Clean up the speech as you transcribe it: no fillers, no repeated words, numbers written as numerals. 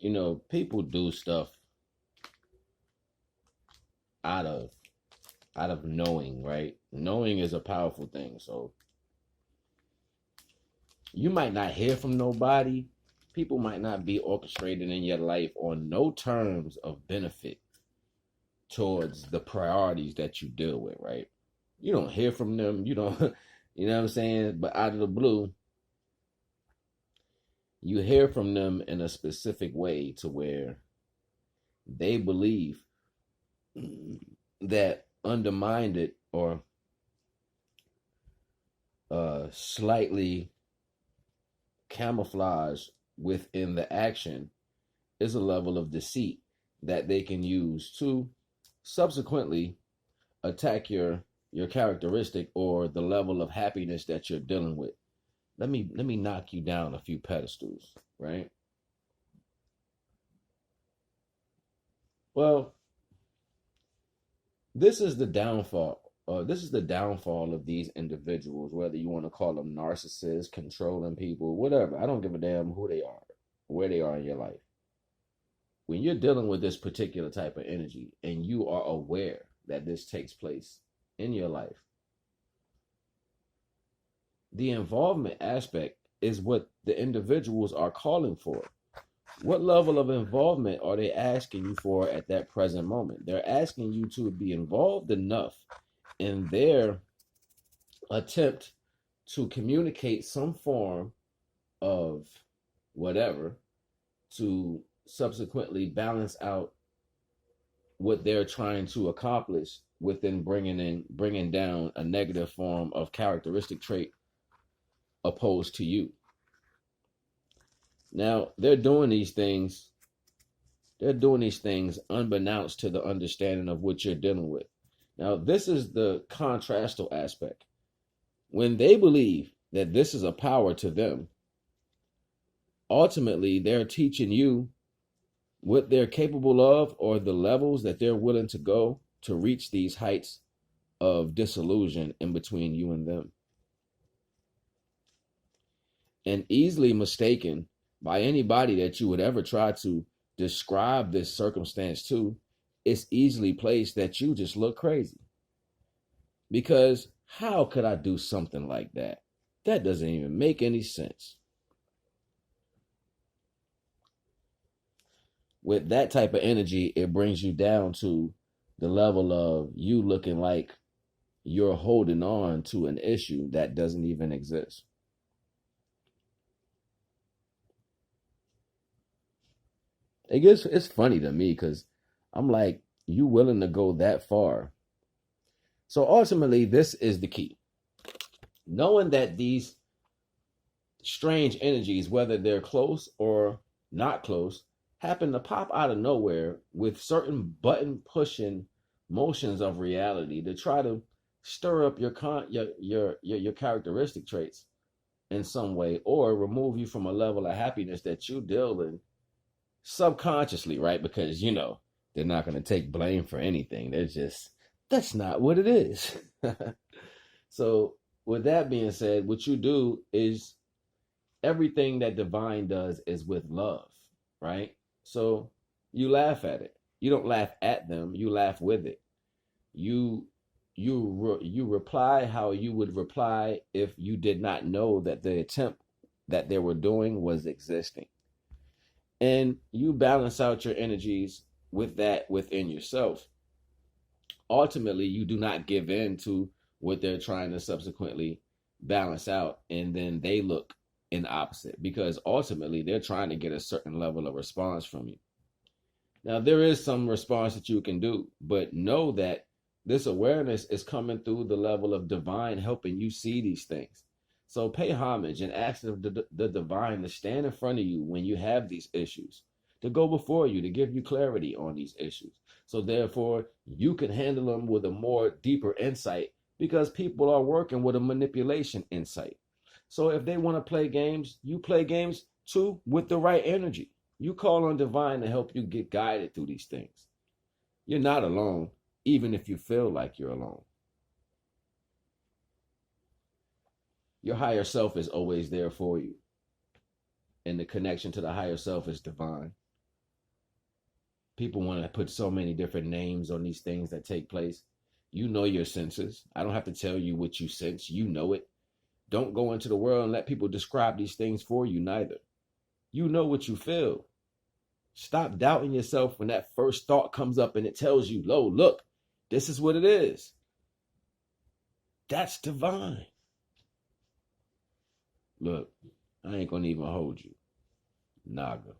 People do stuff out of knowing, right? Knowing is a powerful thing. So you might not hear from nobody. People might not be orchestrated in your life on no terms of benefit towards the priorities that you deal with, right? You don't hear from them. You don't, you know what I'm saying? But out of the blue, you hear from them in a specific way to where they believe that undermined it or slightly camouflage within the action is a level of deceit that they can use to subsequently attack your characteristic or the level of happiness that you're dealing with. Let me knock you down a few pedestals, right? Well, this is the downfall. This is the downfall of these individuals, whether you want to call them narcissists, controlling people, whatever. I don't give a damn who they are, where they are in your life. When you're dealing with this particular type of energy and you are aware that this takes place in your life, the involvement aspect is what the individuals are calling for. What level of involvement are they asking you for at that present moment? They're asking you to be involved enough in their attempt to communicate some form of whatever to subsequently balance out what they're trying to accomplish within bringing down a negative form of characteristic trait opposed to you. Now, they're doing these things unbeknownst to the understanding of what you're dealing with. Now, this is the contrastal aspect. When they believe that this is a power to them, ultimately they're teaching you what they're capable of or the levels that they're willing to go to reach these heights of disillusion in between you and them. And easily mistaken by anybody that you would ever try to describe this circumstance to, it's easily placed that you just look crazy. Because how could I do something like that? That doesn't even make any sense. With that type of energy, it brings you down to the level of you looking like you're holding on to an issue that doesn't even exist. It's funny to me because I'm like, you willing to go that far? So ultimately, this is the key. Knowing that these strange energies, whether they're close or not close, happen to pop out of nowhere with certain button pushing motions of reality to try to stir up your characteristic traits in some way or remove you from a level of happiness that you deal in subconsciously, right? Because they're not going to take blame for anything. That's not what it is. So with that being said, what you do is everything that divine does is with love, right? So you laugh at it. You don't laugh at them, you laugh with it. You reply how you would reply if you did not know that the attempt that they were doing was existing. And you balance out your energies with that within yourself. Ultimately, you do not give in to what they're trying to subsequently balance out, and then they look in opposite because ultimately they're trying to get a certain level of response from you. Now, there is some response that you can do, but know that this awareness is coming through the level of divine helping you see these things. So pay homage and ask the divine to stand in front of you when you have these issues, to go before you, to give you clarity on these issues. So therefore, you can handle them with a more deeper insight because people are working with a manipulation insight. So if they want to play games, you play games too with the right energy. You call on divine to help you get guided through these things. You're not alone, even if you feel like you're alone. Your higher self is always there for you. And the connection to the higher self is divine. People want to put so many different names on these things that take place. You know your senses. I don't have to tell you what you sense. You know it. Don't go into the world and let people describe these things for you neither. You know what you feel. Stop doubting yourself when that first thought comes up and it tells you, "Lo, look, this is what it is." That's divine. Look, I ain't gonna even hold you. Naga.